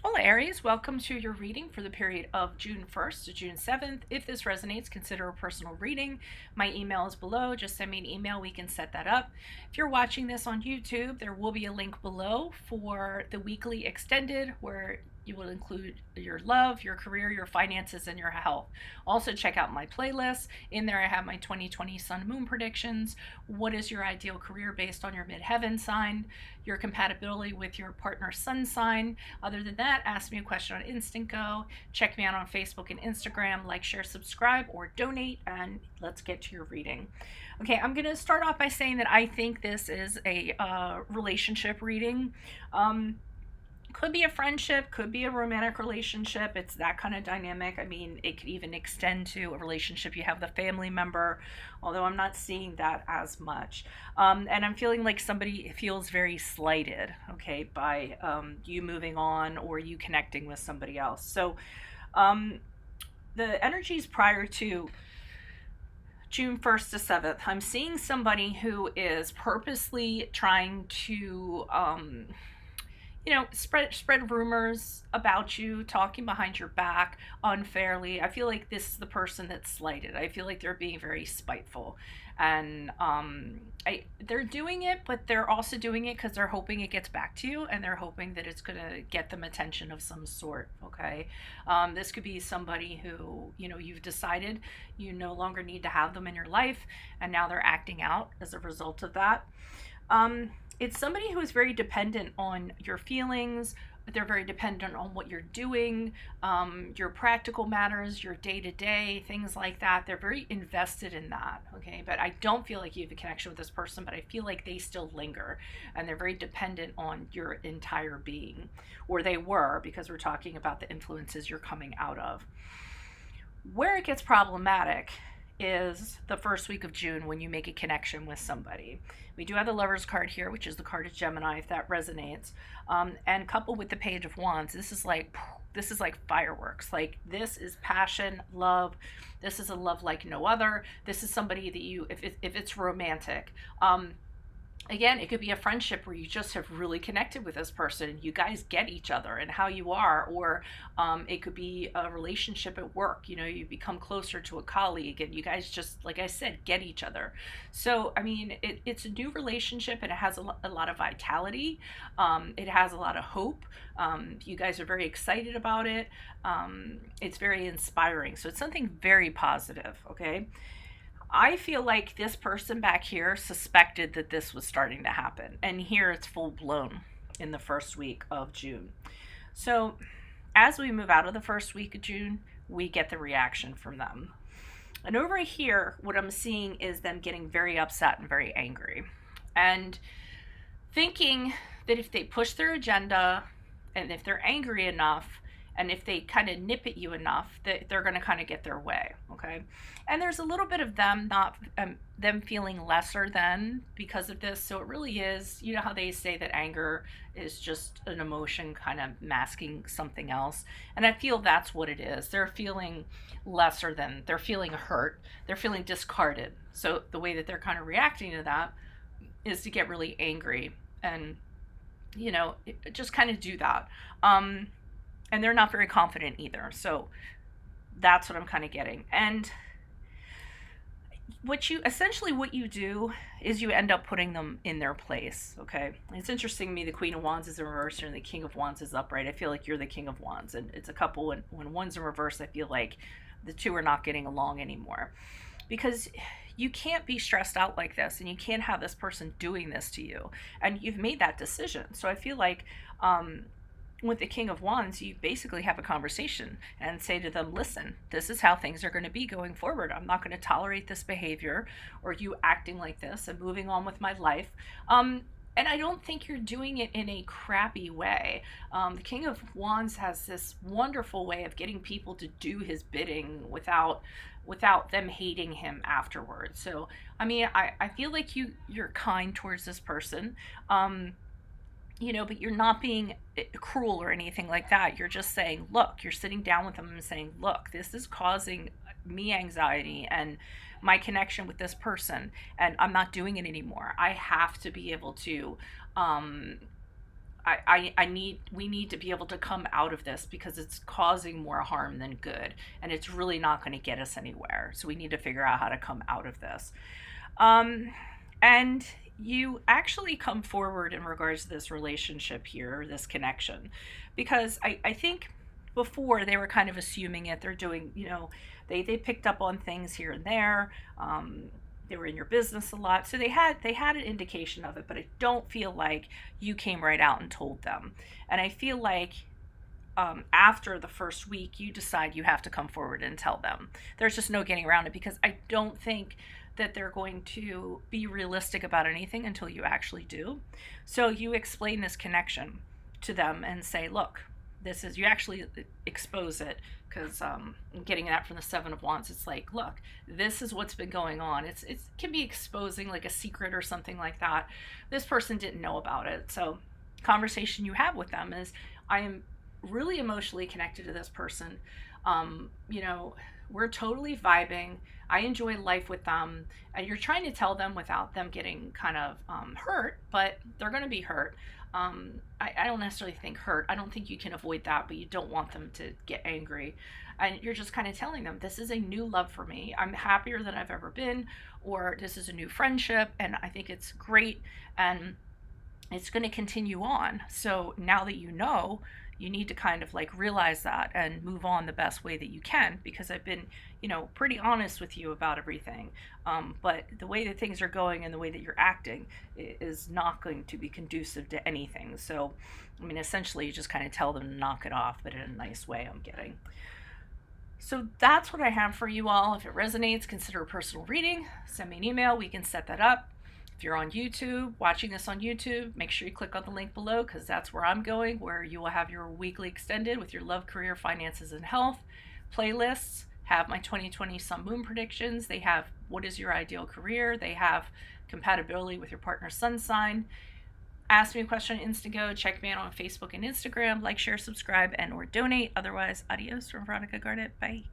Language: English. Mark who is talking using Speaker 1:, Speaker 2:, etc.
Speaker 1: Hola Aries, welcome to your reading for the period of June 1st to June 7th. If this resonates, consider a personal reading. My email is below. Just send me an email. We can set that up. If you're watching this on YouTube, there will be a link below for the weekly extended where you will include your love, your career, your finances, and your health. Also, check out my playlist. In there, I have my 2020 Sun Moon predictions. What is your ideal career based on your midheaven sign, your compatibility with your partner's sun sign. Other than that, ask me a question on Instant Go. Check me out on Facebook and Instagram. Like, share, subscribe, or donate, and let's get to your reading. Okay, I'm going to start off by saying that I think this is a relationship reading. Could be a friendship, could be a romantic relationship. It's that kind of dynamic. I mean, it could even extend to a relationship you have with a family member, although I'm not seeing that as much. And I'm feeling like somebody feels very slighted, okay, by you moving on or you connecting with somebody else. So the energies prior to June 1st to 7th, I'm seeing somebody who is purposely trying to spread rumors about you, talking behind your back unfairly. I feel like this is the person that's slighted. I feel like they're being very spiteful, and they're doing it, but they're also doing it because they're hoping it gets back to you, and they're hoping that it's gonna get them attention of some sort. Okay, this could be somebody who you've decided you no longer need to have them in your life, and now they're acting out as a result of that. It's somebody who is very dependent on your feelings. They're very dependent on what you're doing, your practical matters, your day to day, things like that. They're very invested in that. Okay. But I don't feel like you have a connection with this person, but I feel like they still linger and they're very dependent on your entire being, or they were, because we're talking about the influences you're coming out of. Where it gets problematic is the first week of June when you make a connection with somebody. We do have the Lover's card here, which is the card of Gemini, if that resonates. And coupled with the Page of Wands, this is like fireworks. Like, this is passion, love. This is a love like no other. This is somebody that if it's romantic. Again, it could be a friendship where you just have really connected with this person and you guys get each other and how you are, or it could be a relationship at work. You become closer to a colleague and you guys just, like I said, get each other. So I mean, it's a new relationship and it has a lot of vitality. It has a lot of hope. You guys are very excited about it. It's very inspiring, so it's something very positive. Okay, I feel like this person back here suspected that this was starting to happen, and here it's full blown in the first week of June. So, as we move out of the first week of June, we get the reaction from them. And over here, what I'm seeing is them getting very upset and very angry, and thinking that if they push their agenda and if they're angry enough, and if they kind of nip at you enough, that they're going to kind of get their way. Okay, and there's a little bit of them not them feeling lesser than because of this. So it really is, how they say that anger is just an emotion kind of masking something else, and I feel that's what it is. They're feeling lesser than, they're feeling hurt, they're feeling discarded. So the way that they're kind of reacting to that is to get really angry and just kind of do that. And they're not very confident either. So that's what I'm kind of getting. And what you do is you end up putting them in their place. Okay, it's interesting to me, the Queen of Wands is in reverse and the King of Wands is upright. I feel like you're the King of Wands, and it's a couple, and when one's in reverse, I feel like the two are not getting along anymore, because you can't be stressed out like this and you can't have this person doing this to you, and you've made that decision. So I feel like with the King of Wands, you basically have a conversation and say to them, listen, this is how things are going to be going forward. I'm not going to tolerate this behavior or you acting like this, and moving on with my life. And I don't think you're doing it in a crappy way. The King of Wands has this wonderful way of getting people to do his bidding without them hating him afterwards. So, I mean, I feel like you're kind towards this person. But you're not being cruel or anything like that. You're just saying, look, you're sitting down with them and saying, look, this is causing me anxiety and my connection with this person, and I'm not doing it anymore. I have to be able to we need to be able to come out of this because it's causing more harm than good, and it's really not going to get us anywhere. So we need to figure out how to come out of this. Um, and you actually come forward in regards to this relationship here, this connection, because I think before they were kind of assuming it. They're doing, they picked up on things here and there. They were in your business a lot, so they had an indication of it, but I don't feel like you came right out and told them. And I feel like after the first week, you decide you have to come forward and tell them. There's just no getting around it because I don't think that they're going to be realistic about anything until you actually do. So you explain this connection to them and say, look, this is, you actually expose it because I'm getting that from the Seven of Wands. It's like, look, this is what's been going on. It can be exposing like a secret or something like that. This person didn't know about it. So conversation you have with them is, I am really emotionally connected to this person. We're totally vibing. I enjoy life with them. And you're trying to tell them without them getting kind of hurt, but they're going to be hurt. I don't necessarily think hurt. I don't think you can avoid that, but you don't want them to get angry. And you're just kind of telling them, this is a new love for me. I'm happier than I've ever been, or this is a new friendship, and I think it's great, and it's going to continue on. So now that you need to kind of like realize that and move on the best way that you can, because I've been, pretty honest with you about everything. But the way that things are going and the way that you're acting is not going to be conducive to anything. So, essentially, you just kind of tell them to knock it off, but in a nice way, I'm getting. So that's what I have for you all. If it resonates, consider a personal reading. Send me an email. We can set that up. If you're on YouTube, watching this on YouTube, make sure you click on the link below because that's where I'm going, where you will have your weekly extended with your love, career, finances, and health playlists. Have my 2020 Sun Moon predictions. They have what is your ideal career. They have compatibility with your partner's sun sign. Ask me a question on Instago. Check me out on Facebook and Instagram. Like, share, subscribe, and or donate. Otherwise, adios from Veronica Garnett. Bye.